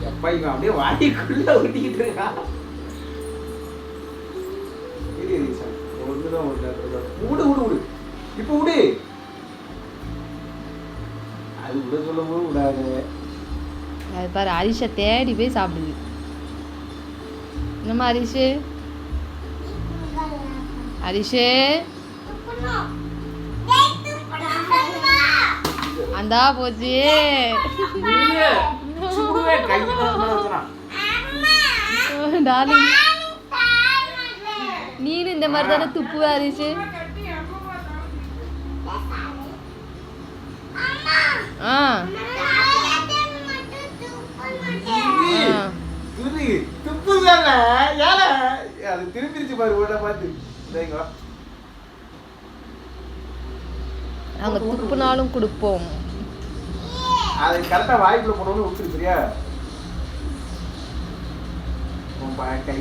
எப்பா இவன் அப்படியே வாடிக்குள்ள ஊட்டிக்கிட்டு இருக்கான். ஒண்ணுதான் விடு விடு விடு இப்ப விடு. அது விட சொல்லும் போது விடாது. அது பாரு ஹரிஷை தேடி போய் சாப்பிடுது. என்னம்மா ஹரிஷு? ஹரிஷு அந்தா போச்சு. டார்லிங் நீனு இந்த மாதிரி தானே துப்புவ ஹரிஷு? ஆ திருப்பிருச்சு பாரு பார்த்து. நாங்க துப்புனாலும் கொடுப்போம். அது கரெக்டா வாய்க்குள்ள போனோம்னு விட்டுரு சரியா? கை